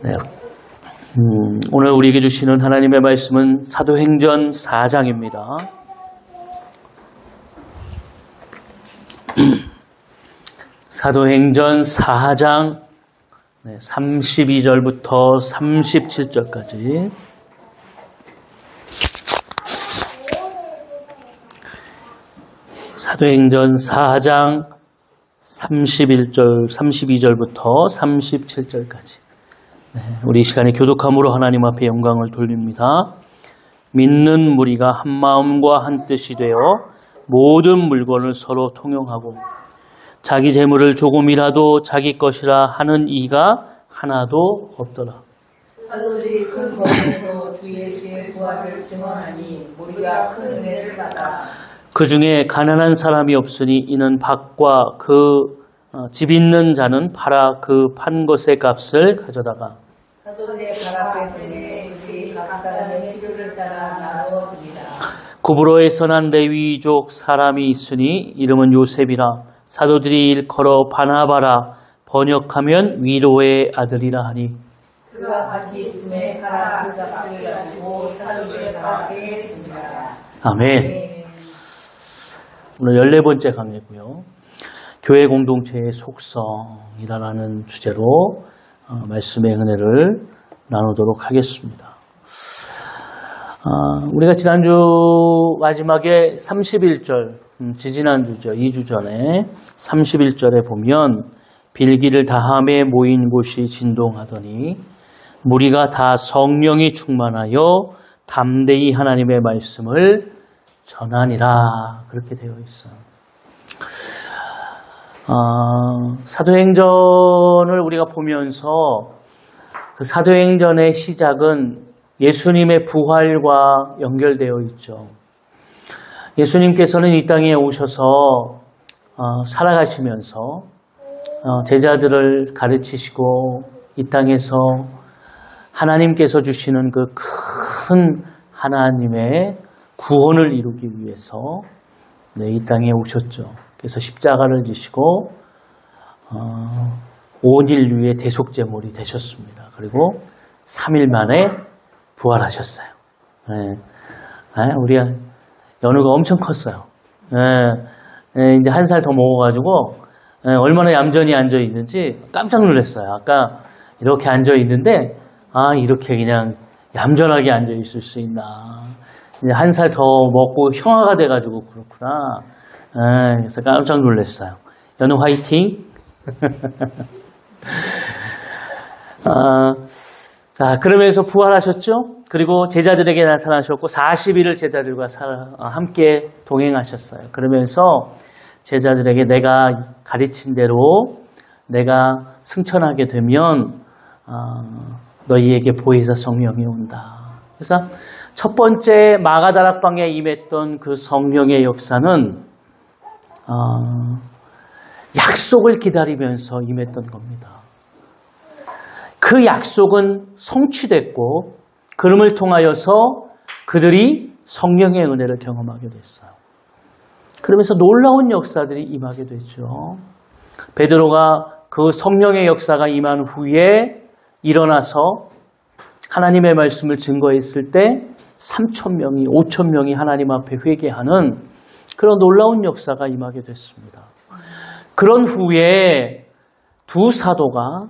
네. 오늘 우리에게 주시는 하나님의 말씀은 사도행전 4장입니다. 사도행전 4장 32절부터 37절까지. 사도행전 4장 32절부터 37절까지. 우리 시간에 교독함으로 하나님 앞에 영광을 돌립니다. 믿는 무리가 한 마음과 한 뜻이 되어 모든 물건을 서로 통용하고 자기 재물을 조금이라도 자기 것이라 하는 이가 하나도 없더라. 사도들이 큰 권능으로 주 예수의 부활을 증언하니 무리가 큰 은혜를 받아 그 중에 가난한 사람이 없으니 이는 밭과 그 집 있는 자는 팔아 그 판 것의 값을 가져다가 사도들의 가락배 중에 우리 각 사람의 필요를 따라 나누어 줍니다. 구브로에서 난 레위족 사람이 있으니 이름은 요셉이라 사도들이 일컬어 바나바라 번역하면 위로의 아들이라 하니 그가 같이 있음에 팔아 그 값을 가지고 사도들의 가락배에 줍니다. 아멘. 오늘 14번째 강의고요. 교회 공동체의 속성이라는 주제로 말씀의 은혜를 나누도록 하겠습니다. 우리가 지난주 마지막에 31절, 지지난주죠. 2주 전에 31절에 보면 빌기를 다함에 모인 곳이 진동하더니 무리가 다 성령이 충만하여 담대히 하나님의 말씀을 전하니라. 그렇게 되어 있어요. 사도행전을 우리가 보면서 그 사도행전의 시작은 예수님의 부활과 연결되어 있죠. 예수님께서는 이 땅에 오셔서 살아가시면서 제자들을 가르치시고 이 땅에서 하나님께서 주시는 그 큰 하나님의 구원을 이루기 위해서 이 땅에 오셨죠. 그래서 십자가를 지시고 온 인류의 대속제물이 되셨습니다. 그리고 3일 만에 부활하셨어요. 우리 연우가 엄청 컸어요. 이제 한 살 더 먹어가지고 얼마나 얌전히 앉아 있는지 깜짝 놀랐어요. 아까 이렇게 앉아 있는데 이렇게 그냥 얌전하게 앉아 있을 수 있나. 이제 한 살 더 먹고 형아가 돼가지고 그렇구나. 그래서 깜짝 놀랐어요. 연우 화이팅! 자, 그러면서 부활하셨죠? 그리고 제자들에게 나타나셨고 40일을 제자들과 함께 동행하셨어요. 그러면서 제자들에게 내가 가르친 대로 내가 승천하게 되면 너희에게 보혜사 성령이 온다. 그래서 첫 번째 마가다락방에 임했던 그 성령의 역사는 약속을 기다리면서 임했던 겁니다. 그 약속은 성취됐고 그름을 통하여서 그들이 성령의 은혜를 경험하게 됐어요. 그러면서 놀라운 역사들이 임하게 되죠. 베드로가 그 성령의 역사가 임한 후에 일어나서 하나님의 말씀을 증거했을 때 3,000명이 5,000명이 하나님 앞에 회개하는 그런 놀라운 역사가 임하게 됐습니다. 그런 후에 두 사도가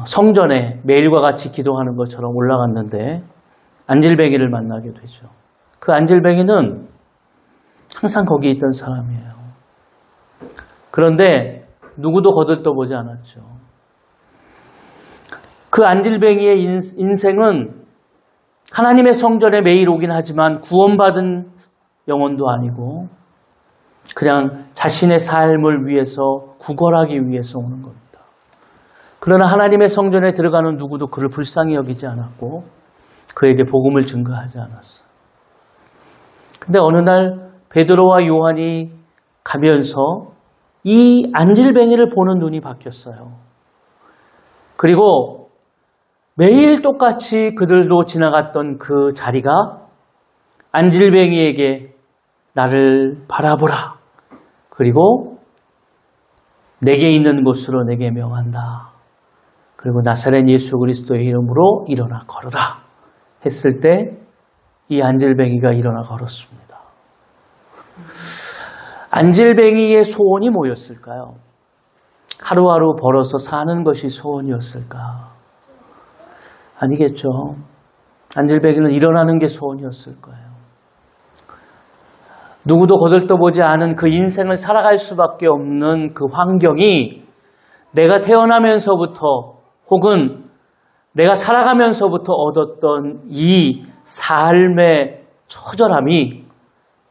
성전에 매일과 같이 기도하는 것처럼 올라갔는데 안질뱅이를 만나게 되죠. 그 안질뱅이는 항상 거기 있던 사람이에요. 그런데 누구도 거들떠보지 않았죠. 그 안질뱅이의 인생은 하나님의 성전에 매일 오긴 하지만 구원받은 영혼도 아니고 그냥 자신의 삶을 위해서 구걸하기 위해서 오는 겁니다. 그러나 하나님의 성전에 들어가는 누구도 그를 불쌍히 여기지 않았고 그에게 복음을 증거하지 않았어요. 근데 어느 날 베드로와 요한이 가면서 이 안질뱅이를 보는 눈이 바뀌었어요. 그리고 매일 똑같이 그들도 지나갔던 그 자리가 안질뱅이에게 나를 바라보라. 그리고 내게 있는 곳으로 내게 명한다. 그리고 나사렛 예수 그리스도의 이름으로 일어나 걸어라 했을 때 이 안질뱅이가 일어나 걸었습니다. 안질뱅이의 소원이 뭐였을까요? 하루하루 벌어서 사는 것이 소원이었을까? 아니겠죠. 안질뱅이는 일어나는 게 소원이었을 거예요. 누구도 거들떠보지 않은 그 인생을 살아갈 수밖에 없는 그 환경이 내가 태어나면서부터 혹은 내가 살아가면서부터 얻었던 이 삶의 처절함이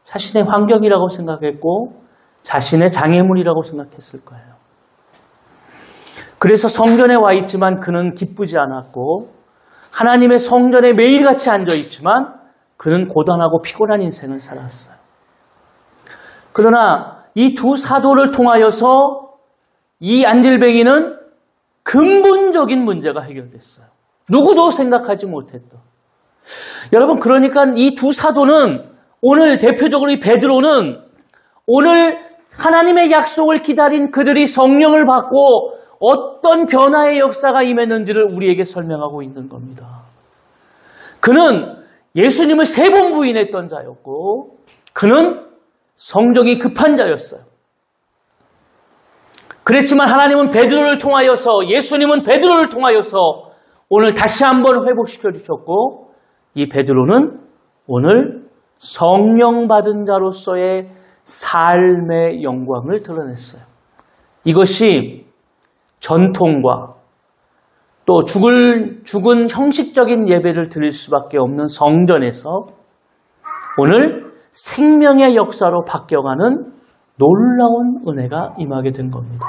자신의 환경이라고 생각했고 자신의 장애물이라고 생각했을 거예요. 그래서 성전에 와 있지만 그는 기쁘지 않았고 하나님의 성전에 매일같이 앉아 있지만 그는 고단하고 피곤한 인생을 살았어요. 그러나 이 두 사도를 통하여서 이 안질뱅이는 근본적인 문제가 해결됐어요. 누구도 생각하지 못했던. 여러분, 그러니까 이 두 사도는 오늘 대표적으로 이 베드로는 오늘 하나님의 약속을 기다린 그들이 성령을 받고 어떤 변화의 역사가 임했는지를 우리에게 설명하고 있는 겁니다. 그는 예수님을 3번 부인했던 자였고 그는 성정이 급한 자였어요. 그랬지만 하나님은 베드로를 통하여서 예수님은 베드로를 통하여서 오늘 다시 한번 회복시켜 주셨고 이 베드로는 오늘 성령 받은 자로서의 삶의 영광을 드러냈어요. 이것이 전통과 또 죽은 형식적인 예배를 드릴 수밖에 없는 성전에서 오늘 생명의 역사로 바뀌어가는 놀라운 은혜가 임하게 된 겁니다.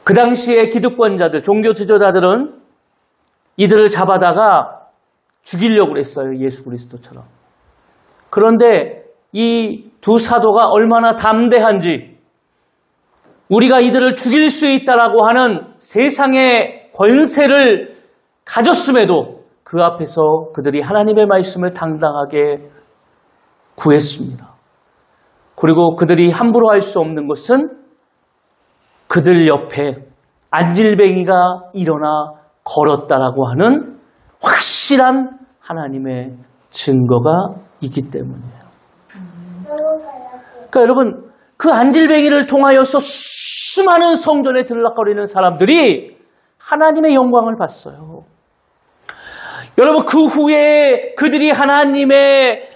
그 당시에 기득권자들, 종교 지도자들은 이들을 잡아다가 죽이려고 했어요. 예수 그리스도처럼. 그런데 이 두 사도가 얼마나 담대한지 우리가 이들을 죽일 수 있다라고 하는 세상의 권세를 가졌음에도 그 앞에서 그들이 하나님의 말씀을 당당하게 구했습니다. 그리고 그들이 함부로 할 수 없는 것은 그들 옆에 안질뱅이가 일어나 걸었다라고 하는 확실한 하나님의 증거가 있기 때문이에요. 그러니까 여러분, 그 안질뱅이를 통하여서 수많은 성전에 들락거리는 사람들이 하나님의 영광을 봤어요. 여러분, 그 후에 그들이 하나님의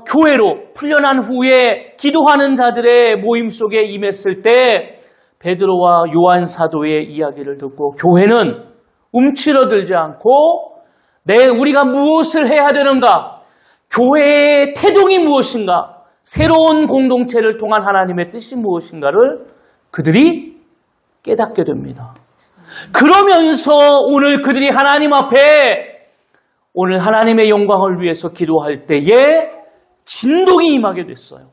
교회로 풀려난 후에 기도하는 자들의 모임 속에 임했을 때 베드로와 요한 사도의 이야기를 듣고 교회는 움츠러들지 않고 우리가 무엇을 해야 되는가? 교회의 태동이 무엇인가? 새로운 공동체를 통한 하나님의 뜻이 무엇인가를 그들이 깨닫게 됩니다. 그러면서 오늘 그들이 하나님 앞에 오늘 하나님의 영광을 위해서 기도할 때에 진동이 임하게 됐어요.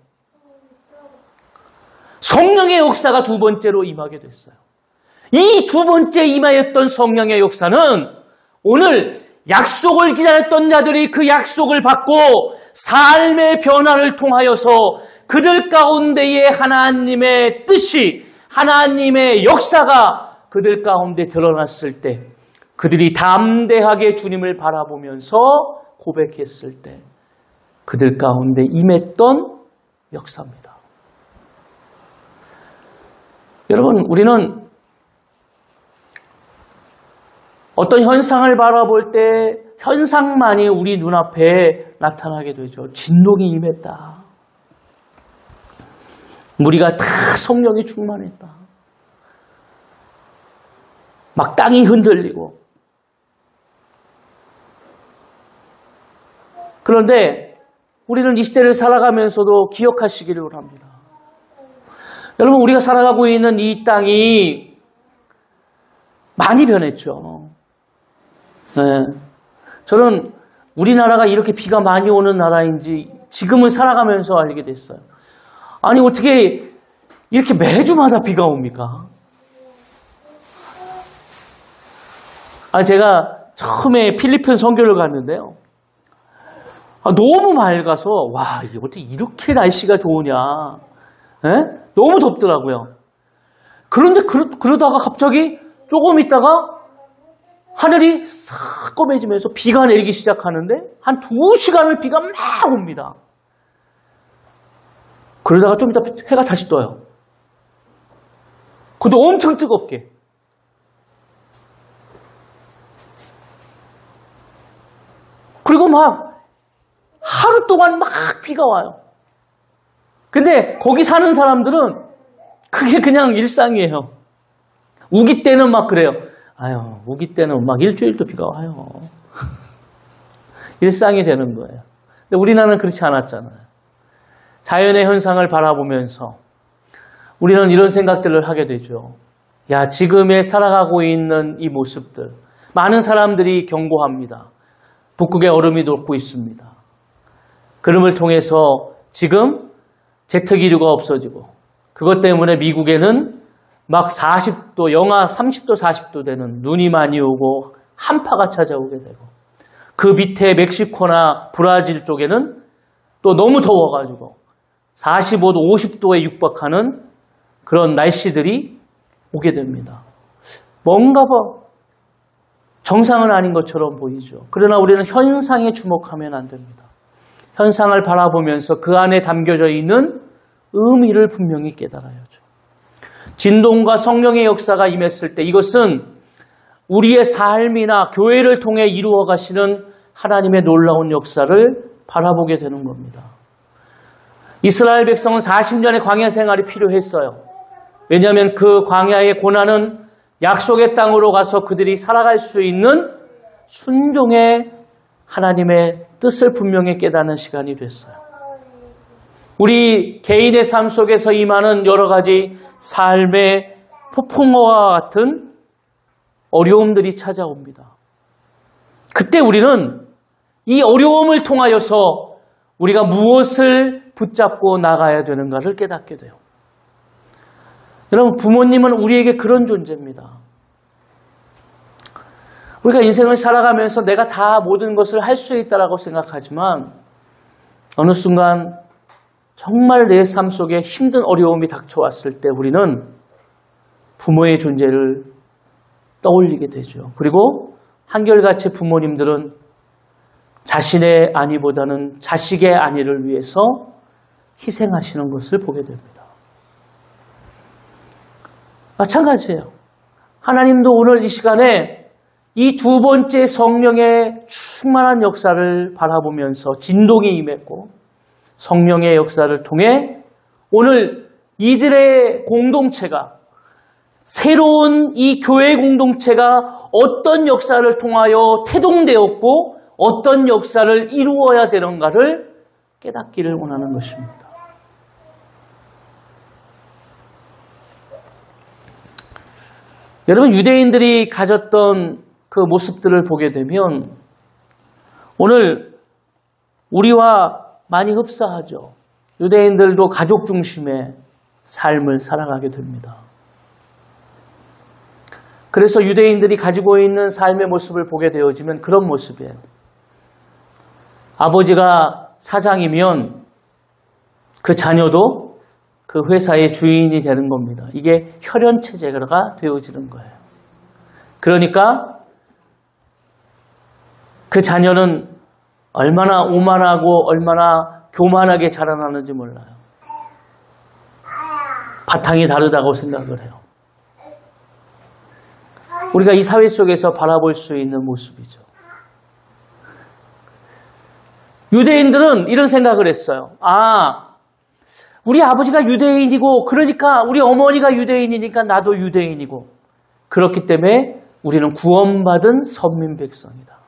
성령의 역사가 두 번째로 임하게 됐어요. 이 두 번째 임하였던 성령의 역사는 오늘 약속을 기다렸던 자들이 그 약속을 받고 삶의 변화를 통하여서 그들 가운데에 하나님의 뜻이, 하나님의 역사가 그들 가운데 드러났을 때 그들이 담대하게 주님을 바라보면서 고백했을 때 그들 가운데 임했던 역사입니다. 여러분, 우리는 어떤 현상을 바라볼 때 현상만이 우리 눈앞에 나타나게 되죠. 진동이 임했다. 무리가 다 성령이 충만했다. 막 땅이 흔들리고. 그런데 우리는 이 시대를 살아가면서도 기억하시기를 원합니다. 여러분, 우리가 살아가고 있는 이 땅이 많이 변했죠. 네. 저는 우리나라가 이렇게 비가 많이 오는 나라인지 지금은 살아가면서 알게 됐어요. 아니, 어떻게 이렇게 매주마다 비가 옵니까? 제가 처음에 필리핀 선교를 갔는데요. 너무 맑아서, 와, 이게 어떻게 이렇게 날씨가 좋으냐. 네? 너무 덥더라고요. 그런데 그러다가 갑자기 조금 있다가 하늘이 싹 검해지면서 비가 내리기 시작하는데 한 2시간을 비가 막 옵니다. 그러다가 좀 이따 해가 다시 떠요. 그것도 엄청 뜨겁게. 그리고 막 하루 동안 막 비가 와요. 근데 거기 사는 사람들은 그게 그냥 일상이에요. 우기 때는 막 그래요. 아유, 우기 때는 막 일주일도 비가 와요. 일상이 되는 거예요. 근데 우리나라는 그렇지 않았잖아요. 자연의 현상을 바라보면서 우리는 이런 생각들을 하게 되죠. 야, 지금에 살아가고 있는 이 모습들. 많은 사람들이 경고합니다. 북극에 얼음이 녹고 있습니다. 그름을 통해서 지금 제트기류가 없어지고 그것 때문에 미국에는 막 40도, 영하 30도, 40도 되는 눈이 많이 오고 한파가 찾아오게 되고 그 밑에 멕시코나 브라질 쪽에는 또 너무 더워가지고 45도, 50도에 육박하는 그런 날씨들이 오게 됩니다. 뭔가 정상은 아닌 것처럼 보이죠. 그러나 우리는 현상에 주목하면 안 됩니다. 현상을 바라보면서 그 안에 담겨져 있는 의미를 분명히 깨달아야죠. 진동과 성령의 역사가 임했을 때 이것은 우리의 삶이나 교회를 통해 이루어 가시는 하나님의 놀라운 역사를 바라보게 되는 겁니다. 이스라엘 백성은 40년의 광야 생활이 필요했어요. 왜냐하면 그 광야의 고난은 약속의 땅으로 가서 그들이 살아갈 수 있는 순종의 하나님의 뜻을 분명히 깨닫는 시간이 됐어요. 우리 개인의 삶 속에서 임하는 여러 가지 삶의 폭풍과 같은 어려움들이 찾아옵니다. 그때 우리는 이 어려움을 통하여서 우리가 무엇을 붙잡고 나가야 되는가를 깨닫게 돼요. 여러분, 부모님은 우리에게 그런 존재입니다. 우리가 인생을 살아가면서 내가 다 모든 것을 할 수 있다라고 생각하지만 어느 순간 정말 내 삶 속에 힘든 어려움이 닥쳐왔을 때 우리는 부모의 존재를 떠올리게 되죠. 그리고 한결같이 부모님들은 자신의 안위보다는 자식의 안위를 위해서 희생하시는 것을 보게 됩니다. 마찬가지예요. 하나님도 오늘 이 시간에 이 두 번째 성령의 충만한 역사를 바라보면서 진동이 임했고 성령의 역사를 통해 오늘 이들의 공동체가 새로운 이 교회 공동체가 어떤 역사를 통하여 태동되었고 어떤 역사를 이루어야 되는가를 깨닫기를 원하는 것입니다. 여러분, 유대인들이 가졌던 그 모습들을 보게 되면 오늘 우리와 많이 흡사하죠. 유대인들도 가족 중심의 삶을 살아가게 됩니다. 그래서 유대인들이 가지고 있는 삶의 모습을 보게 되어지면 그런 모습이에요. 아버지가 사장이면 그 자녀도 그 회사의 주인이 되는 겁니다. 이게 혈연체제가 되어지는 거예요. 그러니까 그 자녀는 얼마나 오만하고 얼마나 교만하게 자라나는지 몰라요. 바탕이 다르다고 생각을 해요. 우리가 이 사회 속에서 바라볼 수 있는 모습이죠. 유대인들은 이런 생각을 했어요. 우리 아버지가 유대인이고 그러니까 우리 어머니가 유대인이니까 나도 유대인이고 그렇기 때문에 우리는 구원받은 선민 백성이다.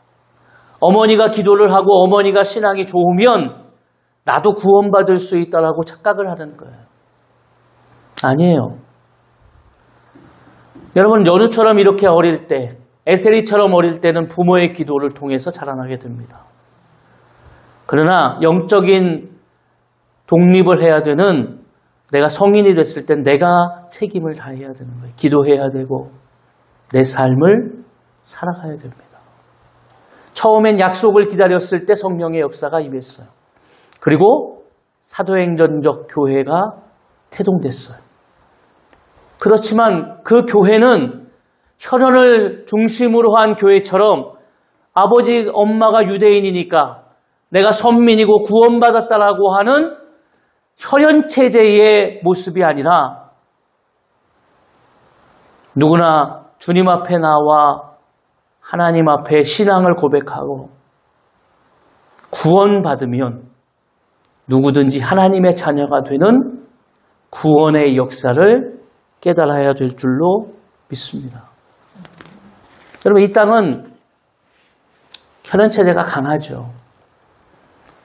어머니가 기도를 하고 어머니가 신앙이 좋으면 나도 구원받을 수 있다라고 착각을 하는 거예요. 아니에요. 여러분, 연우처럼 이렇게 어릴 때, 에셀이처럼 어릴 때는 부모의 기도를 통해서 자라나게 됩니다. 그러나 영적인 독립을 해야 되는 내가 성인이 됐을 땐 내가 책임을 다해야 되는 거예요. 기도해야 되고 내 삶을 살아가야 됩니다. 처음엔 약속을 기다렸을 때 성령의 역사가 임했어요. 그리고 사도행전적 교회가 태동됐어요. 그렇지만 그 교회는 혈연을 중심으로 한 교회처럼 아버지, 엄마가 유대인이니까 내가 선민이고 구원받았다라고 하는 혈연체제의 모습이 아니라 누구나 주님 앞에 나와 하나님 앞에 신앙을 고백하고 구원받으면 누구든지 하나님의 자녀가 되는 구원의 역사를 깨달아야 될 줄로 믿습니다. 여러분, 이 땅은 혈연체제가 강하죠.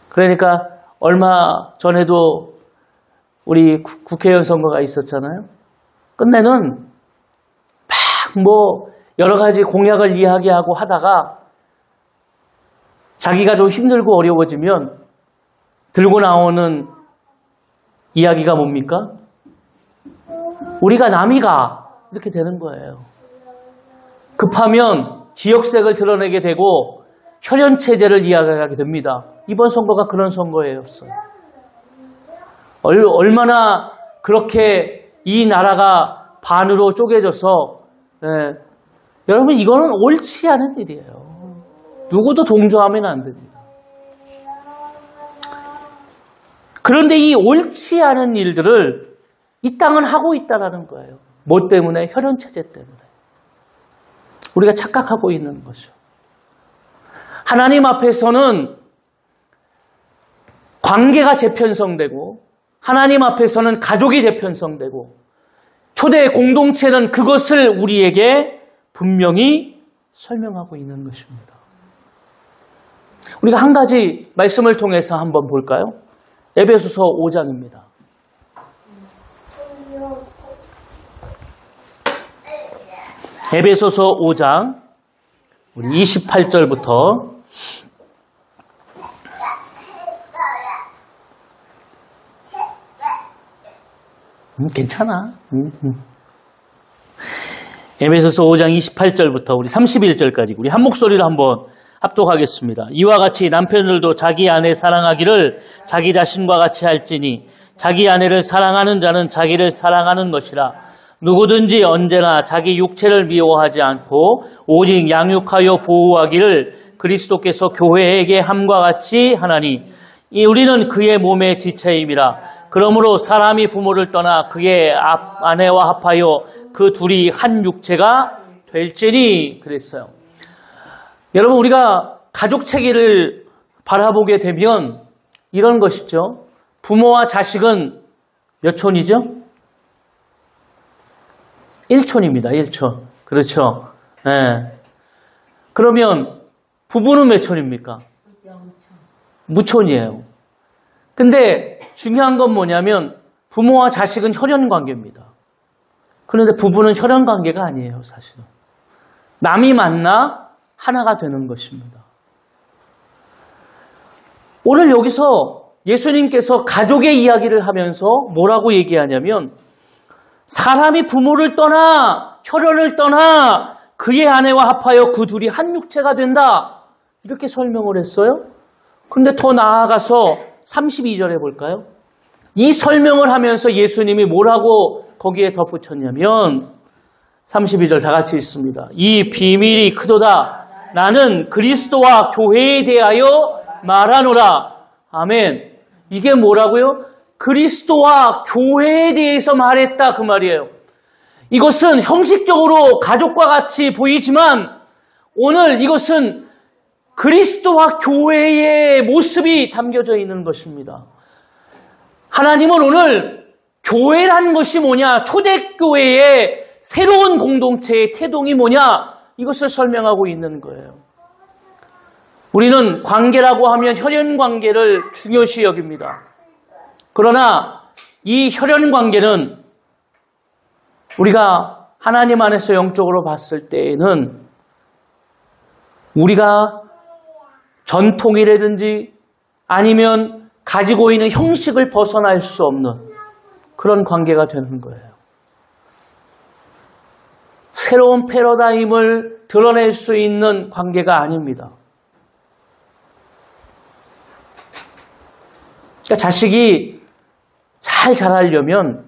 그러니까 얼마 전에도 우리 국회의원 선거가 있었잖아요. 끝내는 막 여러 가지 공약을 이야기하고 하다가 자기가 좀 힘들고 어려워지면 들고 나오는 이야기가 뭡니까? 우리가 남이가 이렇게 되는 거예요. 급하면 지역색을 드러내게 되고 혈연체제를 이야기하게 됩니다. 이번 선거가 그런 선거였어요. 얼마나 그렇게 이 나라가 반으로 쪼개져서 여러분, 이거는 옳지 않은 일이에요. 누구도 동조하면 안 됩니다. 그런데 이 옳지 않은 일들을 이 땅은 하고 있다는 거예요. 뭐 때문에? 혈연체제 때문에. 우리가 착각하고 있는 거죠. 하나님 앞에서는 관계가 재편성되고 하나님 앞에서는 가족이 재편성되고 초대 공동체는 그것을 우리에게 분명히 설명하고 있는 것입니다. 우리가 한 가지 말씀을 통해서 한번 볼까요? 에베소서 5장입니다. 에베소서 5장 우리 28절부터 괜찮아. 에베소서 5장 28절부터 우리 31절까지 우리 한 목소리로 한번 합독하겠습니다. 이와 같이 남편들도 자기 아내 사랑하기를 자기 자신과 같이 할지니 자기 아내를 사랑하는 자는 자기를 사랑하는 것이라. 누구든지 언제나 자기 육체를 미워하지 않고 오직 양육하여 보호하기를 그리스도께서 교회에게 함과 같이 하나니 우리는 그의 몸의 지체임이라. 그러므로 사람이 부모를 떠나 그의 아내와 합하여 그 둘이 한 육체가 될지니 그랬어요. 여러분, 우리가 가족 체계를 바라보게 되면 이런 것이죠. 부모와 자식은 몇 촌이죠? 1촌입니다. 1촌. 그렇죠. 네. 그러면 부부는 몇 촌입니까? 무촌이에요. 근데 중요한 건 뭐냐면 부모와 자식은 혈연 관계입니다. 그런데 부부는 혈연 관계가 아니에요, 사실은. 남이 만나 하나가 되는 것입니다. 오늘 여기서 예수님께서 가족의 이야기를 하면서 뭐라고 얘기하냐면 사람이 부모를 떠나 혈연을 떠나 그의 아내와 합하여 그 둘이 한 육체가 된다. 이렇게 설명을 했어요. 근데 더 나아가서 32절에 볼까요? 이 설명을 하면서 예수님이 뭐라고 거기에 덧붙였냐면 32절 다 같이 읽습니다. 이 비밀이 크도다. 나는 그리스도와 교회에 대하여 말하노라. 아멘. 이게 뭐라고요? 그리스도와 교회에 대해서 말했다 그 말이에요. 이것은 형식적으로 가족과 같이 보이지만 오늘 이것은 그리스도와 교회의 모습이 담겨져 있는 것입니다. 하나님은 오늘 교회란 것이 뭐냐, 초대교회의 새로운 공동체의 태동이 뭐냐, 이것을 설명하고 있는 거예요. 우리는 관계라고 하면 혈연관계를 중요시 여깁니다. 그러나 이 혈연관계는 우리가 하나님 안에서 영적으로 봤을 때에는 우리가 전통이라든지 아니면 가지고 있는 형식을 벗어날 수 없는 그런 관계가 되는 거예요. 새로운 패러다임을 드러낼 수 있는 관계가 아닙니다. 그러니까 자식이 잘 자라려면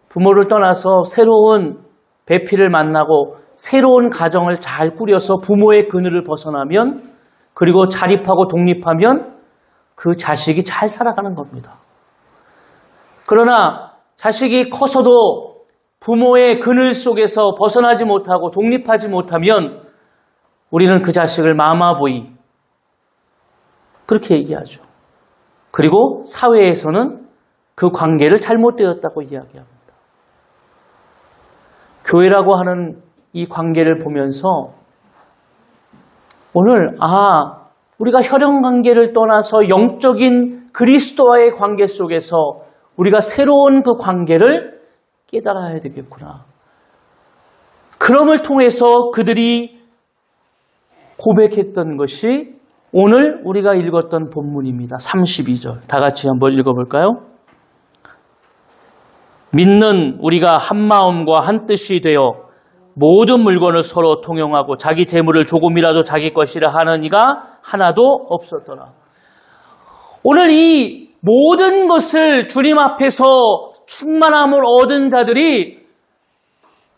부모를 떠나서 새로운 배필을 만나고 새로운 가정을 잘 꾸려서 부모의 그늘을 벗어나면, 그리고 자립하고 독립하면 그 자식이 잘 살아가는 겁니다. 그러나 자식이 커서도 부모의 그늘 속에서 벗어나지 못하고 독립하지 못하면 우리는 그 자식을 마마보이, 그렇게 얘기하죠. 그리고 사회에서는 그 관계를 잘못되었다고 이야기합니다. 교회라고 하는 이 관계를 보면서 오늘 우리가 혈연 관계를 떠나서 영적인 그리스도와의 관계 속에서 우리가 새로운 그 관계를 깨달아야 되겠구나. 그럼을 통해서 그들이 고백했던 것이 오늘 우리가 읽었던 본문입니다. 32절. 다 같이 한번 읽어볼까요? 믿는 우리가 한 마음과 한 뜻이 되어 모든 물건을 서로 통용하고 자기 재물을 조금이라도 자기 것이라 하는 이가 하나도 없었더라. 오늘 이 모든 것을 주님 앞에서 충만함을 얻은 자들이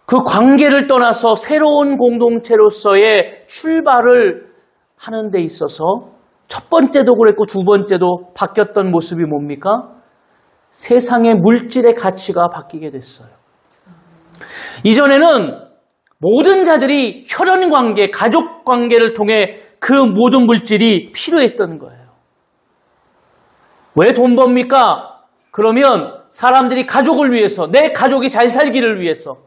그 관계를 떠나서 새로운 공동체로서의 출발을 하는 데 있어서 첫 번째도 그랬고 두 번째도 바뀌었던 모습이 뭡니까? 세상의 물질의 가치가 바뀌게 됐어요. 이전에는 모든 자들이 혈연 관계, 가족 관계를 통해 그 모든 물질이 필요했던 거예요. 왜 돈 법니까? 그러면 사람들이 가족을 위해서, 내 가족이 잘 살기를 위해서.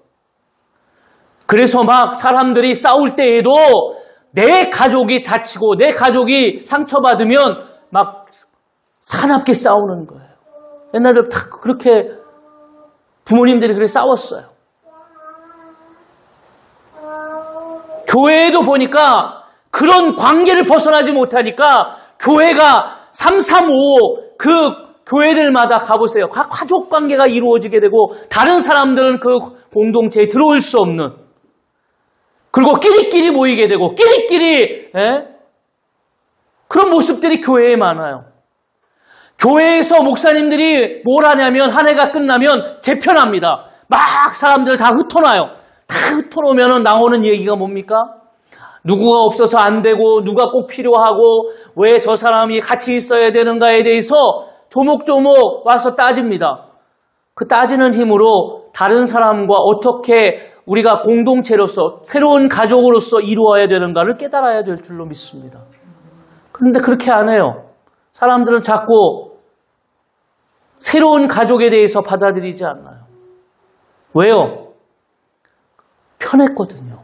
그래서 막 사람들이 싸울 때에도 내 가족이 다치고 내 가족이 상처받으면 막 사납게 싸우는 거예요. 옛날에 다 그렇게 부모님들이 그렇게 싸웠어요. 교회에도 보니까 그런 관계를 벗어나지 못하니까 교회가 335 그 교회들마다 가보세요. 가족 관계가 이루어지게 되고 다른 사람들은 그 공동체에 들어올 수 없는, 그리고 끼리끼리 모이게 되고 끼리끼리 그런 모습들이 교회에 많아요. 교회에서 목사님들이 뭘 하냐면 한 해가 끝나면 재편합니다. 막 사람들 다 흩어놔요. 다 흩어놓으면 나오는 얘기가 뭡니까? 누구가 없어서 안 되고 누가 꼭 필요하고 왜 저 사람이 같이 있어야 되는가에 대해서 조목조목 와서 따집니다. 그 따지는 힘으로 다른 사람과 어떻게 우리가 공동체로서 새로운 가족으로서 이루어야 되는가를 깨달아야 될 줄로 믿습니다. 그런데 그렇게 안 해요. 사람들은 자꾸 새로운 가족에 대해서 받아들이지 않나요? 왜요? 편했거든요.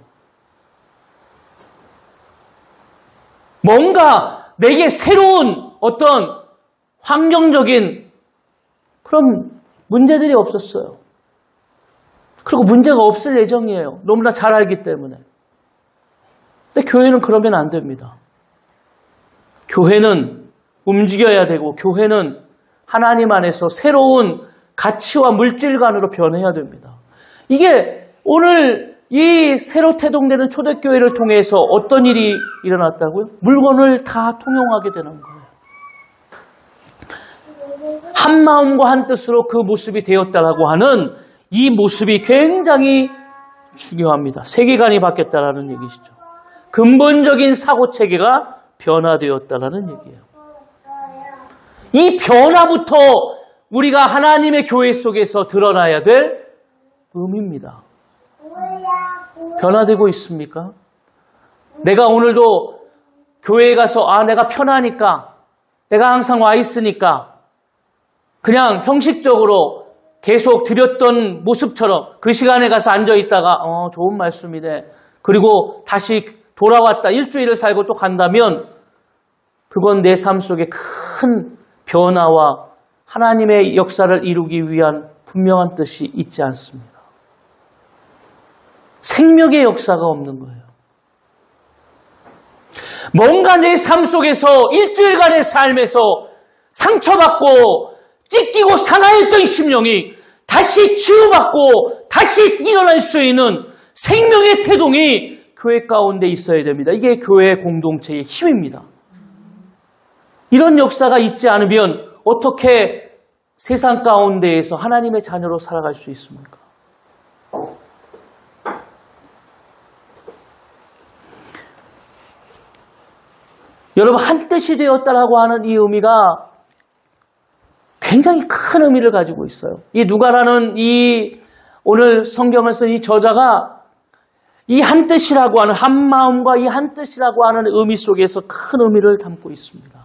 뭔가 내게 새로운 어떤 환경적인 그런 문제들이 없었어요. 그리고 문제가 없을 예정이에요. 너무나 잘 알기 때문에. 근데 교회는 그러면 안 됩니다. 교회는 움직여야 되고 교회는 하나님 안에서 새로운 가치와 물질관으로 변해야 됩니다. 이게 오늘 이 새로 태동되는 초대교회를 통해서 어떤 일이 일어났다고요? 물건을 다 통용하게 되는 거예요. 한 마음과 한 뜻으로 그 모습이 되었다라고 하는 이 모습이 굉장히 중요합니다. 세계관이 바뀌었다라는 얘기시죠. 근본적인 사고체계가 변화되었다라는 얘기예요. 이 변화부터 우리가 하나님의 교회 속에서 드러나야 될 의미입니다. 변화되고 있습니까? 내가 오늘도 교회에 가서 내가 편하니까, 내가 항상 와 있으니까 그냥 형식적으로 계속 드렸던 모습처럼 그 시간에 가서 앉아 있다가 좋은 말씀이네. 그리고 다시 돌아왔다. 일주일을 살고 또 간다면 그건 내 삶 속에 큰 변화와 하나님의 역사를 이루기 위한 분명한 뜻이 있지 않습니다. 생명의 역사가 없는 거예요. 뭔가 내 삶 속에서 일주일간의 삶에서 상처받고 찢기고 상하였던 심령이 다시 치유받고 다시 일어날 수 있는 생명의 태동이 교회 가운데 있어야 됩니다. 이게 교회 공동체의 힘입니다. 이런 역사가 있지 않으면 어떻게 세상 가운데에서 하나님의 자녀로 살아갈 수 있습니까? 여러분, 한 뜻이 되었다라고 하는 이 의미가 굉장히 큰 의미를 가지고 있어요. 이 누가라는 이 오늘 성경을 쓴 이 저자가 이 한 뜻이라고 하는, 한 마음과 이 한 뜻이라고 하는 의미 속에서 큰 의미를 담고 있습니다.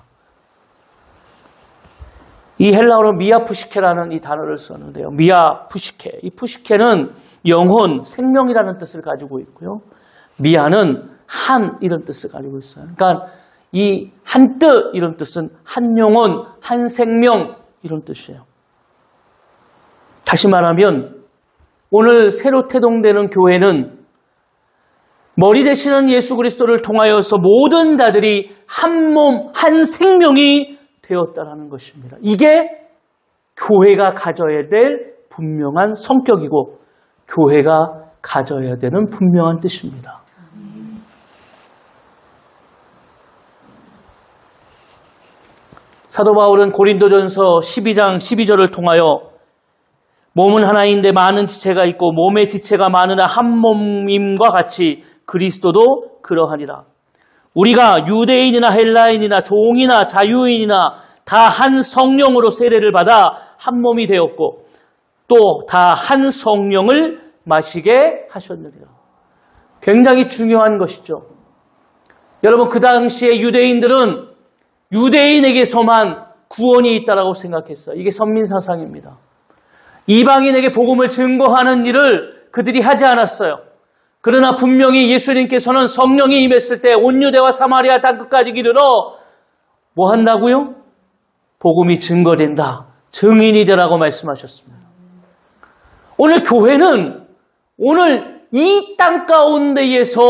이 헬라어로 미아푸시케라는 이 단어를 썼는데요. 미아푸시케. 이 푸시케는 영혼, 생명이라는 뜻을 가지고 있고요. 미아는 한 이런 뜻을 가지고 있어요. 그러니까 이 한 뜻 이런 뜻은 한 영혼, 한 생명 이런 뜻이에요. 다시 말하면 오늘 새로 태동되는 교회는 머리 되시는 예수 그리스도를 통하여서 모든 자들이 한 몸, 한 생명이 되었다라는 것입니다. 이게 교회가 가져야 될 분명한 성격이고 교회가 가져야 되는 분명한 뜻입니다. 사도 바울은 고린도전서 12장 12절을 통하여 몸은 하나인데 많은 지체가 있고 몸의 지체가 많으나 한 몸임과 같이 그리스도도 그러하니라. 우리가 유대인이나 헬라인이나 종이나 자유인이나 다 한 성령으로 세례를 받아 한 몸이 되었고 또 다 한 성령을 마시게 하셨느니라. 굉장히 중요한 것이죠. 여러분, 그 당시에 유대인들은 유대인에게서만 구원이 있다라고 생각했어요. 이게 선민사상입니다. 이방인에게 복음을 증거하는 일을 그들이 하지 않았어요. 그러나 분명히 예수님께서는 성령이 임했을 때 온 유대와 사마리아 땅끝까지 이르러 뭐 한다고요? 복음이 증거된다. 증인이 되라고 말씀하셨습니다. 오늘 교회는 오늘 이 땅 가운데에서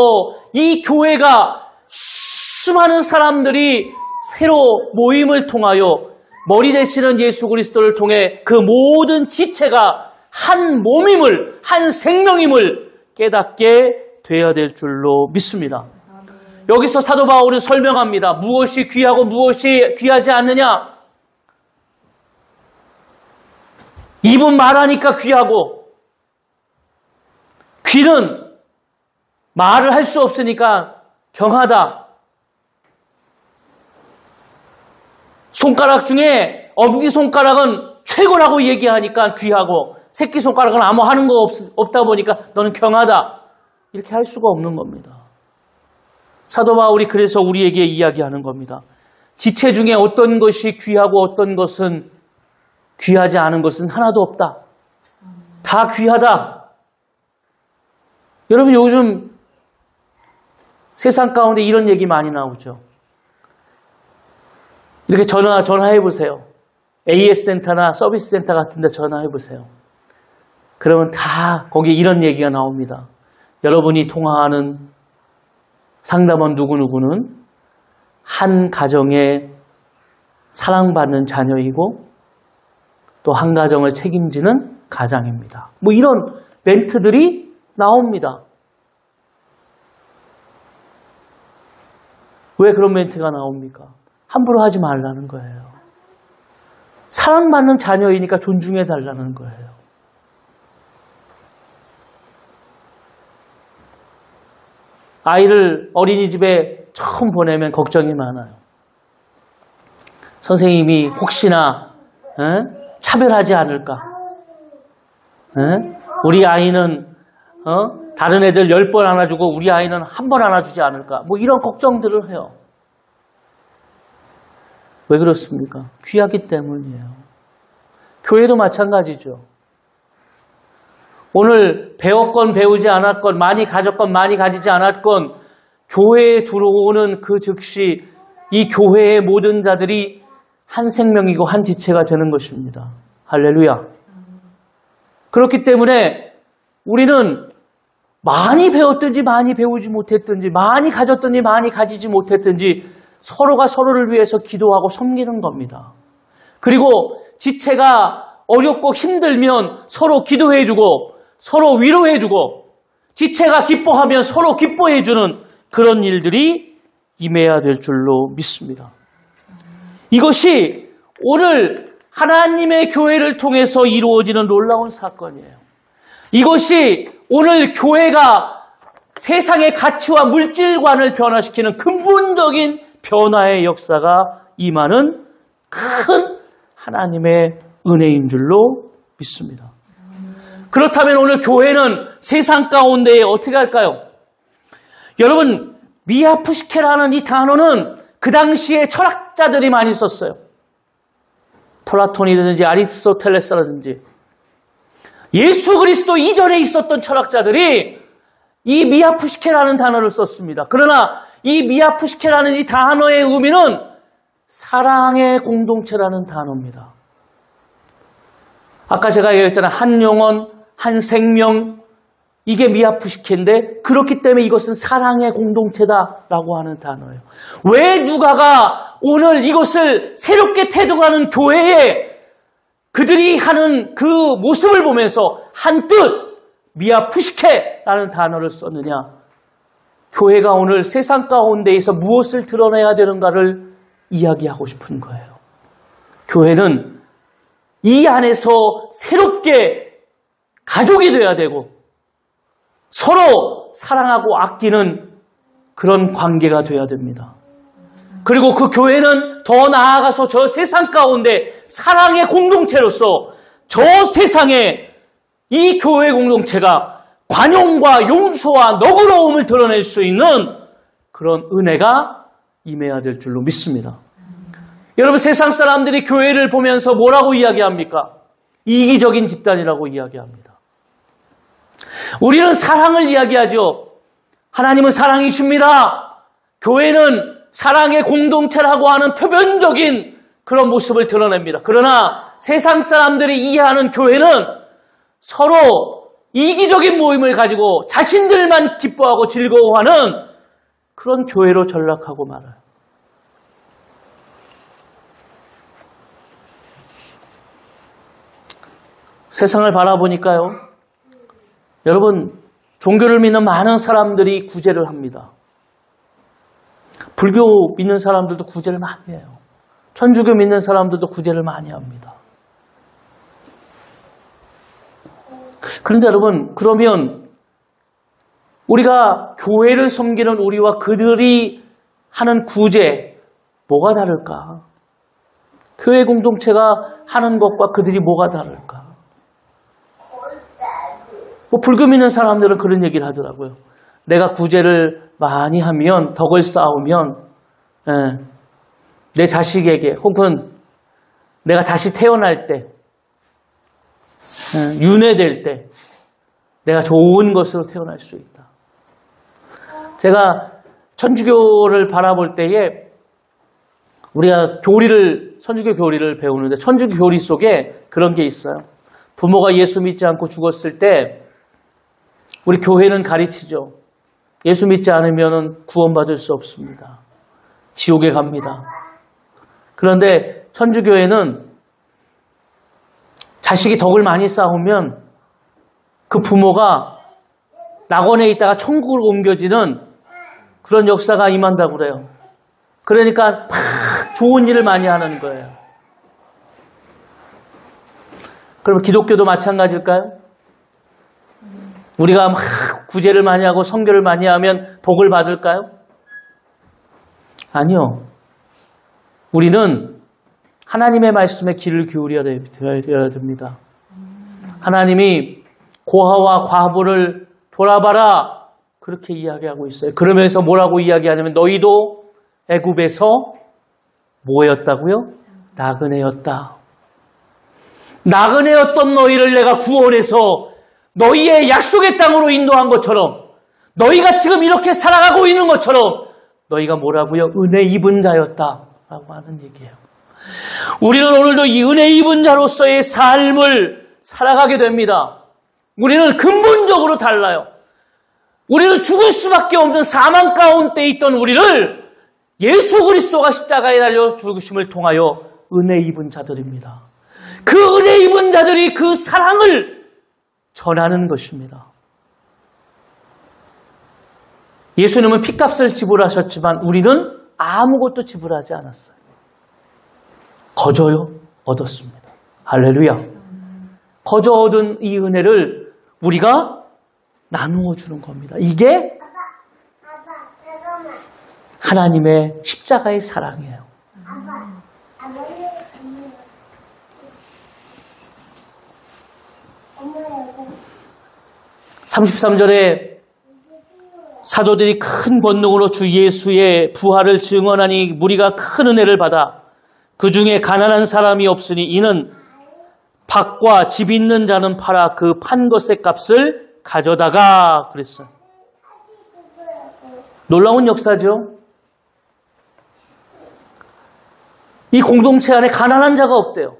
이 교회가 수많은 사람들이 새로 모임을 통하여 머리 되시는 예수 그리스도를 통해 그 모든 지체가 한 몸임을, 한 생명임을 깨닫게 되어야 될 줄로 믿습니다. 여기서 사도 바울은 설명합니다. 무엇이 귀하고 무엇이 귀하지 않느냐? 입은 말하니까 귀하고 귀는 말을 할 수 없으니까 경하다. 손가락 중에 엄지손가락은 최고라고 얘기하니까 귀하고 새끼손가락은 아무 하는 거 없다 보니까 너는 경하다. 이렇게 할 수가 없는 겁니다. 사도 바울이 그래서 우리에게 이야기하는 겁니다. 지체 중에 어떤 것이 귀하고 어떤 것은 귀하지 않은 것은 하나도 없다. 다 귀하다. 여러분, 요즘 세상 가운데 이런 얘기 많이 나오죠. 이렇게 전화해 보세요. AS 센터나 서비스 센터 같은 데 전화해 보세요. 그러면 다 거기 이런 얘기가 나옵니다. 여러분이 통화하는 상담원 누구누구는 한 가정의 사랑받는 자녀이고 또 한 가정을 책임지는 가장입니다. 뭐 이런 멘트들이 나옵니다. 왜 그런 멘트가 나옵니까? 함부로 하지 말라는 거예요. 사랑받는 자녀이니까 존중해 달라는 거예요. 아이를 어린이집에 처음 보내면 걱정이 많아요. 선생님이 혹시나 차별하지 않을까? 우리 아이는 다른 애들 10번 안아주고 우리 아이는 한 번 안아주지 않을까? 뭐 이런 걱정들을 해요. 왜 그렇습니까? 귀하기 때문이에요. 교회도 마찬가지죠. 오늘 배웠건 배우지 않았건 많이 가졌건 많이 가지지 않았건 교회에 들어오는 그 즉시 이 교회의 모든 자들이 한 생명이고 한 지체가 되는 것입니다. 할렐루야. 그렇기 때문에 우리는 많이 배웠든지 많이 배우지 못했든지 많이 가졌든지 많이 가지지 못했든지 서로가 서로를 위해서 기도하고 섬기는 겁니다. 그리고 지체가 어렵고 힘들면 서로 기도해주고 서로 위로해주고 지체가 기뻐하면 서로 기뻐해주는 그런 일들이 임해야 될 줄로 믿습니다. 이것이 오늘 하나님의 교회를 통해서 이루어지는 놀라운 사건이에요. 이것이 오늘 교회가 세상의 가치와 물질관을 변화시키는 근본적인 변화의 역사가 임하는 큰 하나님의 은혜인 줄로 믿습니다. 그렇다면 오늘 교회는 세상 가운데에 어떻게 할까요? 여러분, 미아푸시케라는 이 단어는 그 당시에 철학자들이 많이 썼어요. 플라톤이라든지 아리스토텔레스라든지 예수 그리스도 이전에 있었던 철학자들이 이 미아푸시케라는 단어를 썼습니다. 그러나 이 미아푸시케라는 이 단어의 의미는 사랑의 공동체라는 단어입니다. 아까 제가 얘기했잖아요. 한 영혼, 한 생명, 이게 미아푸시케인데 그렇기 때문에 이것은 사랑의 공동체다라고 하는 단어예요. 왜 누가가 오늘 이것을 새롭게 태동하는 교회에 그들이 하는 그 모습을 보면서 한뜻 미아푸시케라는 단어를 썼느냐? 교회가 오늘 세상 가운데에서 무엇을 드러내야 되는가를 이야기하고 싶은 거예요. 교회는 이 안에서 새롭게 가족이 되어야 되고 서로 사랑하고 아끼는 그런 관계가 되어야 됩니다. 그리고 그 교회는 더 나아가서 저 세상 가운데 사랑의 공동체로서 저 세상에 이 교회 공동체가 관용과 용서와 너그러움을 드러낼 수 있는 그런 은혜가 임해야 될 줄로 믿습니다. 여러분, 세상 사람들이 교회를 보면서 뭐라고 이야기합니까? 이기적인 집단이라고 이야기합니다. 우리는 사랑을 이야기하죠. 하나님은 사랑이십니다. 교회는 사랑의 공동체라고 하는 표면적인 그런 모습을 드러냅니다. 그러나 세상 사람들이 이해하는 교회는 서로 이기적인 모임을 가지고 자신들만 기뻐하고 즐거워하는 그런 교회로 전락하고 말아요. 세상을 바라보니까요. 여러분, 종교를 믿는 많은 사람들이 구제를 합니다. 불교 믿는 사람들도 구제를 많이 해요. 천주교 믿는 사람들도 구제를 많이 합니다. 그런데 여러분, 그러면 우리가 교회를 섬기는 우리와 그들이 하는 구제, 뭐가 다를까? 교회 공동체가 하는 것과 그들이 뭐가 다를까? 불교 믿는 사람들은 그런 얘기를 하더라고요. 내가 구제를 많이 하면, 덕을 쌓으면 내 자식에게 혹은 내가 다시 태어날 때, 윤회될 때 내가 좋은 것으로 태어날 수 있다. 제가 천주교를 바라볼 때에 우리가 천주교 교리를 배우는데 천주교 교리 속에 그런 게 있어요. 부모가 예수 믿지 않고 죽었을 때 우리 교회는 가르치죠. 예수 믿지 않으면 구원받을 수 없습니다. 지옥에 갑니다. 그런데 천주교회는 자식이 덕을 많이 쌓으면 그 부모가 낙원에 있다가 천국으로 옮겨지는 그런 역사가 임한다고 그래요. 그러니까 막 좋은 일을 많이 하는 거예요. 그러면 기독교도 마찬가지일까요? 우리가 막 구제를 많이 하고 선교를 많이 하면 복을 받을까요? 아니요. 우리는 하나님의 말씀에 귀를 기울여야 됩니다. 하나님이 고아와 과부를 돌아봐라 그렇게 이야기하고 있어요. 그러면서 뭐라고 이야기하냐면 너희도 애굽에서 뭐였다고요? 나그네였다. 나그네였던 너희를 내가 구원해서 너희의 약속의 땅으로 인도한 것처럼 너희가 지금 이렇게 살아가고 있는 것처럼 너희가 뭐라고요? 은혜 입은 자였다라고 하는 얘기예요. 우리는 오늘도 이 은혜 입은 자로서의 삶을 살아가게 됩니다. 우리는 근본적으로 달라요. 우리는 죽을 수밖에 없는 사망 가운데 있던 우리를 예수 그리스도가 십자가에 달려 죽으심을 통하여 은혜 입은 자들입니다. 그 은혜 입은 자들이 그 사랑을 전하는 것입니다. 예수님은 핏값을 지불하셨지만 우리는 아무것도 지불하지 않았어요. 거저요 얻었습니다. 할렐루야. 거저 얻은 이 은혜를 우리가 나누어 주는 겁니다. 이게 하나님의 십자가 십자가의 사랑이에요. 33절에 사도들이 큰 권능으로 주 예수의 부활을 증언하니 무리가 큰 은혜를 받아 그 중에 가난한 사람이 없으니 이는 밭과 집 있는 자는 팔아 그 판 것의 값을 가져다가 그랬어요. 놀라운 역사죠. 이 공동체 안에 가난한 자가 없대요.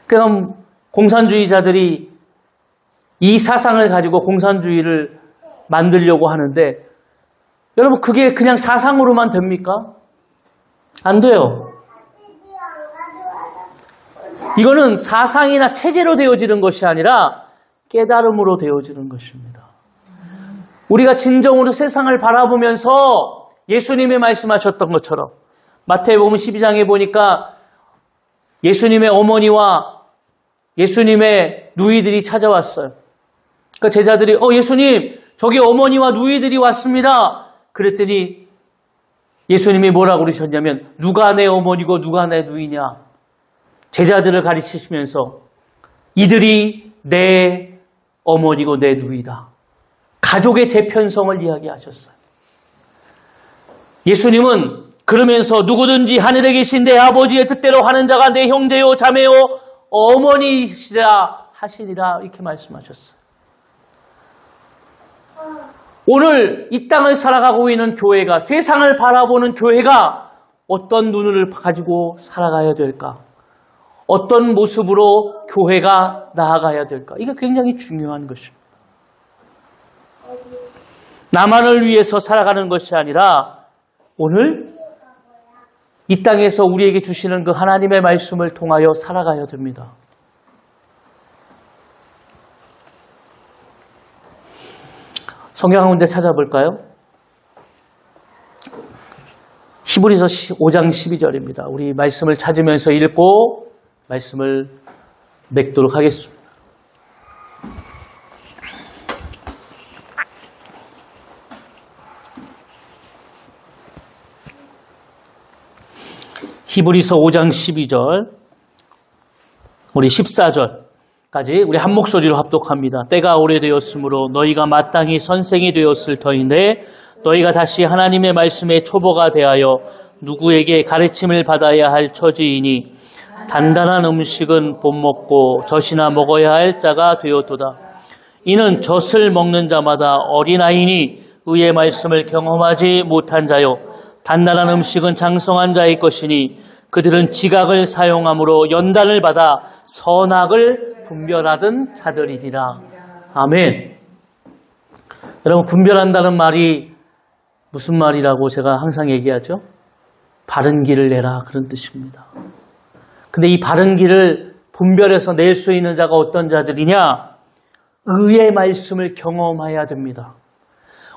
그럼 공산주의자들이 이 사상을 가지고 공산주의를 만들려고 하는데 여러분 그게 그냥 사상으로만 됩니까? 안 돼요. 이거는 사상이나 체제로 되어지는 것이 아니라 깨달음으로 되어지는 것입니다. 우리가 진정으로 세상을 바라보면서 예수님이 말씀하셨던 것처럼 마태복음 12장에 보니까 예수님의 어머니와 예수님의 누이들이 찾아왔어요. 그러니까 제자들이 예수님 저기 어머니와 누이들이 왔습니다. 그랬더니 예수님이 뭐라고 그러셨냐면 누가 내 어머니고 누가 내 누이냐. 제자들을 가르치시면서 이들이 내 어머니고 내 누이다. 가족의 재편성을 이야기하셨어요. 예수님은 그러면서 누구든지 하늘에 계신 내 아버지의 뜻대로 하는 자가 내 형제요 자매요 어머니시라 하시리라 이렇게 말씀하셨어요. 오늘 이 땅을 살아가고 있는 교회가 세상을 바라보는 교회가 어떤 눈을 가지고 살아가야 될까? 어떤 모습으로 교회가 나아가야 될까? 이게 굉장히 중요한 것입니다. 나만을 위해서 살아가는 것이 아니라 오늘 이 땅에서 우리에게 주시는 그 하나님의 말씀을 통하여 살아가야 됩니다. 성경 한 군데 찾아볼까요? 히브리서 5장 12절입니다. 우리 말씀을 찾으면서 읽고 말씀을 맺도록 하겠습니다. 히브리서 5장 12절 우리 14절까지 우리 한 목소리로 합독합니다. 때가 오래되었으므로 너희가 마땅히 선생이 되었을 터인데 너희가 다시 하나님의 말씀의 초보가 되하여 누구에게 가르침을 받아야 할 처지이니 단단한 음식은 못 먹고 젖이나 먹어야 할 자가 되었도다. 이는 젖을 먹는 자마다 어린아이니 의의 말씀을 경험하지 못한 자요 단단한 음식은 장성한 자의 것이니 그들은 지각을 사용함으로 연단을 받아 선악을 분별하던 자들이니라. 아멘. 여러분 분별한다는 말이 무슨 말이라고 제가 항상 얘기하죠? 바른 길을 내라 그런 뜻입니다. 근데 이 바른 길을 분별해서 낼 수 있는 자가 어떤 자들이냐? 의의 말씀을 경험해야 됩니다.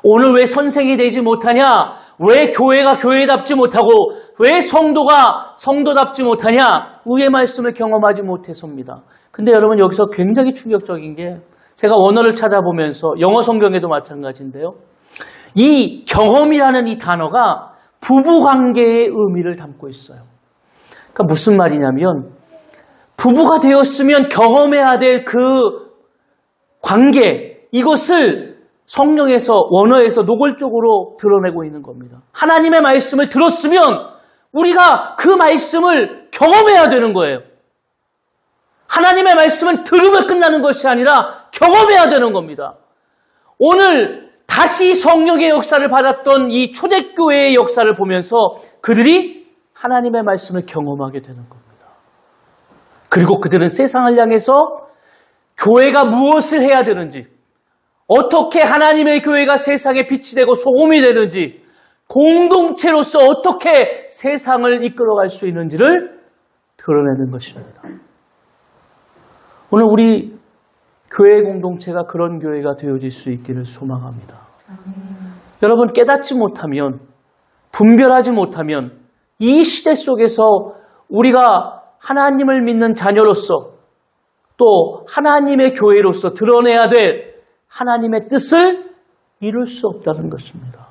오늘 왜 선생이 되지 못하냐? 왜 교회가 교회답지 못하고 왜 성도가 성도답지 못하냐? 의의 말씀을 경험하지 못해서입니다. 근데 여러분 여기서 굉장히 충격적인 게 제가 원어를 찾아보면서 영어 성경에도 마찬가지인데요. 이 경험이라는 이 단어가 부부관계의 의미를 담고 있어요. 그러니까 무슨 말이냐면 부부가 되었으면 경험해야 될 그 관계 이것을 성령에서 원어에서 노골적으로 드러내고 있는 겁니다. 하나님의 말씀을 들었으면 우리가 그 말씀을 경험해야 되는 거예요. 하나님의 말씀은 들으면 끝나는 것이 아니라 경험해야 되는 겁니다. 오늘 다시 성령의 역사를 받았던 이 초대교회의 역사를 보면서 그들이 하나님의 말씀을 경험하게 되는 겁니다. 그리고 그들은 세상을 향해서 교회가 무엇을 해야 되는지 어떻게 하나님의 교회가 세상에 빛이 되고 소금이 되는지 공동체로서 어떻게 세상을 이끌어갈 수 있는지를 드러내는 것입니다. 오늘 우리 교회 공동체가 그런 교회가 되어질 수 있기를 소망합니다. 여러분 깨닫지 못하면 분별하지 못하면 이 시대 속에서 우리가 하나님을 믿는 자녀로서 또 하나님의 교회로서 드러내야 될 하나님의 뜻을 이룰 수 없다는 것입니다.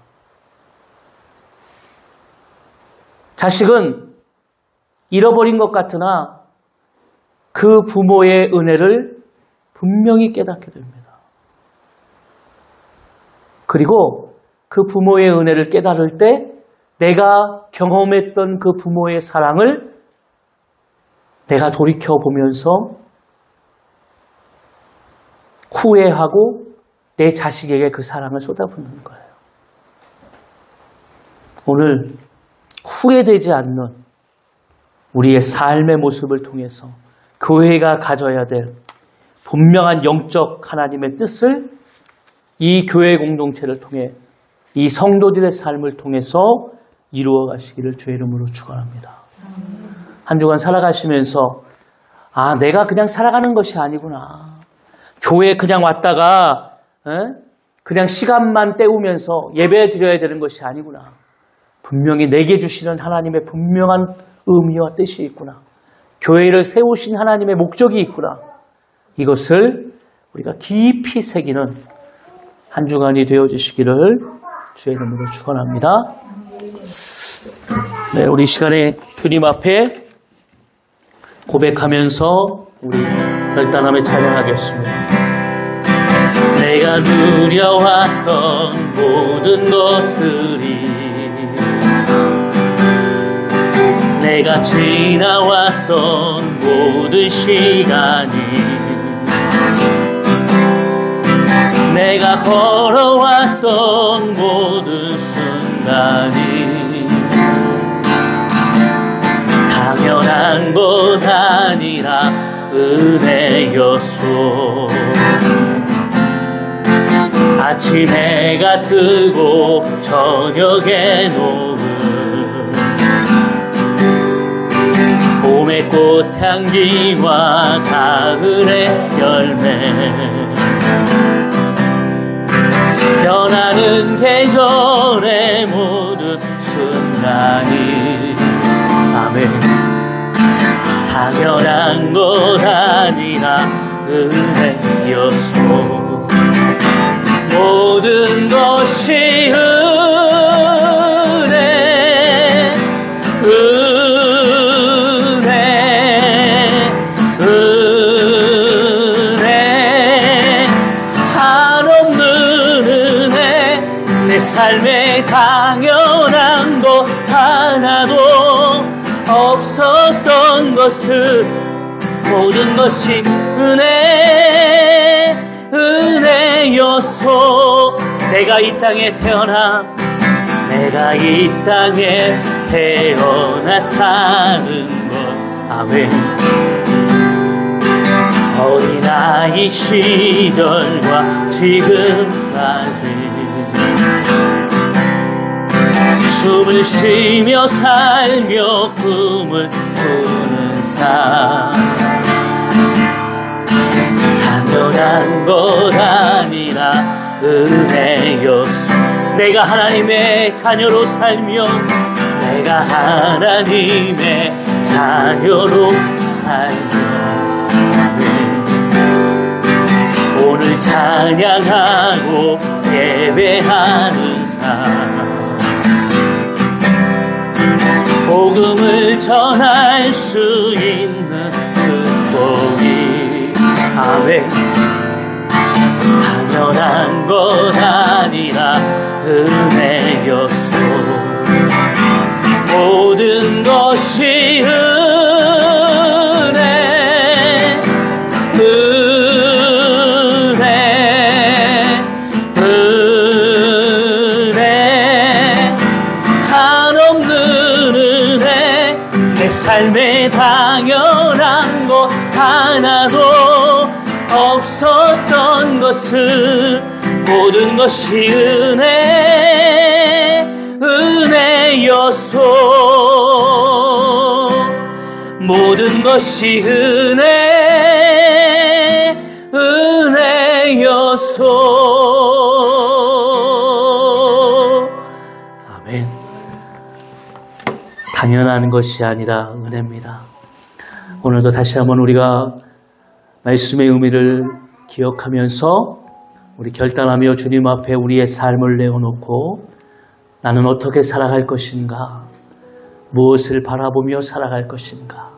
자식은 잃어버린 것 같으나 그 부모의 은혜를 분명히 깨닫게 됩니다. 그리고 그 부모의 은혜를 깨달을 때 내가 경험했던 그 부모의 사랑을 내가 돌이켜보면서 후회하고 내 자식에게 그 사랑을 쏟아붓는 거예요. 오늘 후회되지 않는 우리의 삶의 모습을 통해서 교회가 가져야 될 분명한 영적 하나님의 뜻을 이 교회 공동체를 통해 이 성도들의 삶을 통해서 이루어 가시기를 주의 이름으로 축원합니다. 한 주간 살아가시면서 내가 그냥 살아가는 것이 아니구나. 교회에 그냥 왔다가 그냥 시간만 때우면서 예배 드려야 되는 것이 아니구나. 분명히 내게 주시는 하나님의 분명한 의미와 뜻이 있구나. 교회를 세우신 하나님의 목적이 있구나. 이것을 우리가 깊이 새기는 한 주간이 되어주시기를 주의 이름으로 축원합니다. 네, 우리 시간에 주님 앞에 고백하면서 우리 결단함에 찬양하겠습니다. 내가 누려왔던 모든 것들이 내가 지나왔던 모든 시간이 내가 걸어왔던 모든 순간이 당연한 것 아니라 은혜였소. 아침 해가 뜨고 저녁에 노을 봄의 꽃향기와 가을의 열매 변하는 계절의 모든 순간이 아멘 당연한 것 아니라 은혜였소. 모든 것이 은혜 한없는 은혜 내 삶에 당연한 것 하나도 없었던 것을 모든 것이 은혜였소. 내가 이 땅에 태어나 사는 것 아멘. 어린아이 시절과 지금까지 숨을 쉬며 살며 꿈을 꾸는 삶 당연한 것 아니라 은혜였소. 내가 하나님의 자녀로 살며 내가 하나님의 자녀로 살며 오늘 찬양하고 예배하는 삶 복음을 전할 수 있는 축복이 아멘 당연한 것 아니라 은혜였소. 모든 것이 한없는 은혜 내 삶에 당연한 것 하나도 없었던 것을 모든 것이 은혜였소. 모든 것이 은혜였소. 아멘. 당연한 것이 아니라 은혜입니다. 오늘도 다시 한번 우리가 말씀의 의미를 기억하면서 우리 결단하며 주님 앞에 우리의 삶을 내어놓고 나는 어떻게 살아갈 것인가? 무엇을 바라보며 살아갈 것인가?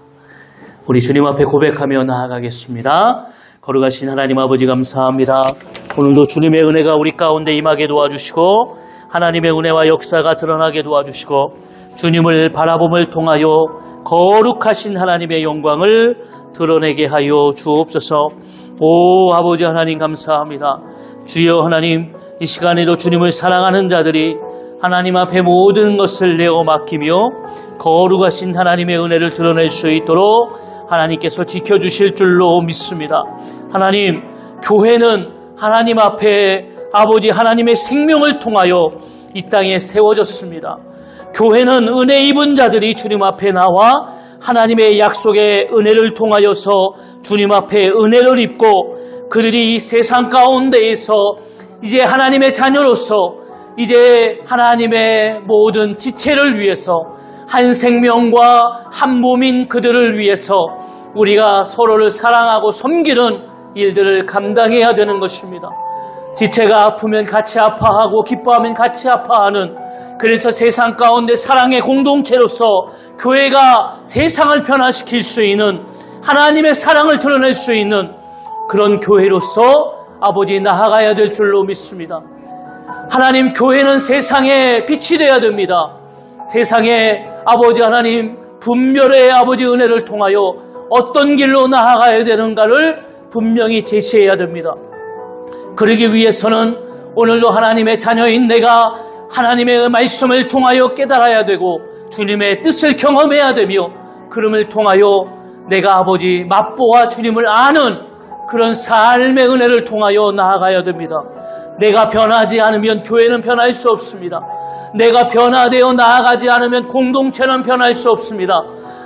우리 주님 앞에 고백하며 나아가겠습니다. 거룩하신 하나님 아버지 감사합니다. 오늘도 주님의 은혜가 우리 가운데 임하게 도와주시고 하나님의 은혜와 역사가 드러나게 도와주시고 주님을 바라봄을 통하여 거룩하신 하나님의 영광을 드러내게 하여 주옵소서. 오 아버지 하나님 감사합니다. 주여 하나님, 이 시간에도 주님을 사랑하는 자들이 하나님 앞에 모든 것을 내어 맡기며 거룩하신 하나님의 은혜를 드러낼 수 있도록 하나님께서 지켜주실 줄로 믿습니다. 하나님, 교회는 하나님 앞에 아버지 하나님의 생명을 통하여 이 땅에 세워졌습니다. 교회는 은혜 입은 자들이 주님 앞에 나와 하나님의 약속의 은혜를 통하여서 주님 앞에 은혜를 입고 그들이 이 세상 가운데에서 이제 하나님의 자녀로서 이제 하나님의 모든 지체를 위해서 한 생명과 한 몸인 그들을 위해서 우리가 서로를 사랑하고 섬기는 일들을 감당해야 되는 것입니다. 지체가 아프면 같이 아파하고 기뻐하면 같이 아파하는, 그래서 세상 가운데 사랑의 공동체로서 교회가 세상을 변화시킬 수 있는, 하나님의 사랑을 드러낼 수 있는 그런 교회로서 아버지 나아가야 될 줄로 믿습니다. 하나님, 교회는 세상의 빛이 되어야 됩니다. 세상에 아버지 하나님 분별의 아버지 은혜를 통하여 어떤 길로 나아가야 되는가를 분명히 제시해야 됩니다. 그러기 위해서는 오늘도 하나님의 자녀인 내가 하나님의 말씀을 통하여 깨달아야 되고 주님의 뜻을 경험해야 되며 그름을 통하여 내가 아버지 맛보아 주님을 아는 그런 삶의 은혜를 통하여 나아가야 됩니다. 내가 변하지 않으면 교회는 변할 수 없습니다. 내가 변화되어 나아가지 않으면 공동체는 변할 수 없습니다.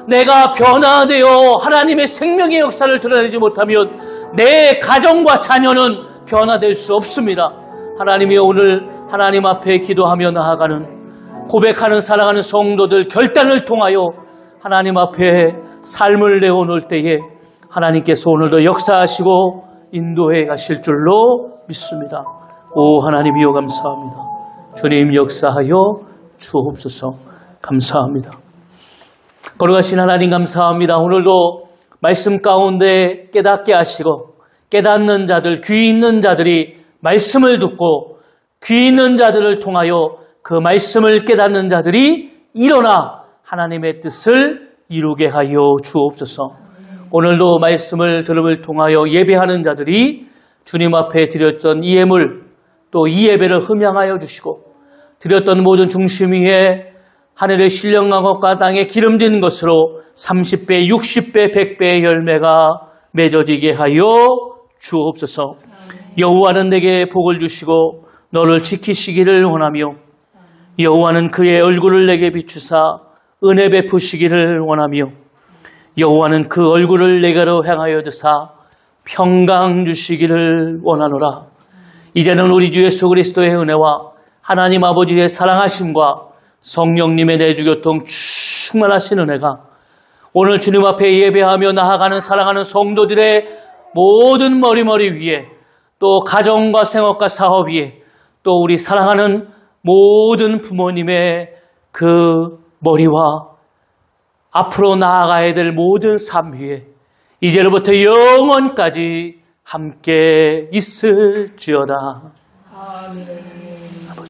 내가 변화되어 하나님의 생명의 역사를 드러내지 못하면 내 가정과 자녀는 변화될 수 없습니다. 하나님이 오늘 하나님 앞에 기도하며 나아가는, 고백하는, 사랑하는 성도들 결단을 통하여 하나님 앞에 삶을 내어놓을 때에 하나님께서 오늘도 역사하시고 인도해 가실 줄로 믿습니다. 오 하나님이여 감사합니다. 주님 역사하여 주옵소서. 감사합니다. 거룩하신 하나님 감사합니다. 오늘도 말씀 가운데 깨닫게 하시고 깨닫는 자들, 귀 있는 자들이 말씀을 듣고 귀 있는 자들을 통하여 그 말씀을 깨닫는 자들이 일어나 하나님의 뜻을 이루게 하여 주옵소서. 오늘도 말씀을 들음을 통하여 예배하는 자들이 주님 앞에 드렸던 이 예물, 또 이 예배를 흠양하여 주시고 드렸던 모든 중심 위에 하늘의 신령한 것과 땅에 기름진 것으로 30배, 60배, 100배의 열매가 맺어지게 하여 주옵소서. 여호와는 내게 복을 주시고 너를 지키시기를 원하며 여호와는 그의 얼굴을 내게 비추사 은혜 베푸시기를 원하며 여호와는 그 얼굴을 내게로 향하여 드사 평강 주시기를 원하노라. 이제는 우리 주 예수 그리스도의 은혜와 하나님 아버지의 사랑하심과 성령님의 내주교통 충만하신 은혜가 오늘 주님 앞에 예배하며 나아가는 사랑하는 성도들의 모든 머리 위에, 또 가정과 생업과 사업 위에, 또 우리 사랑하는 모든 부모님의 그 머리와 앞으로 나아가야 될 모든 삶 위에 이제로부터 영원까지 함께 있을지어다. 아멘.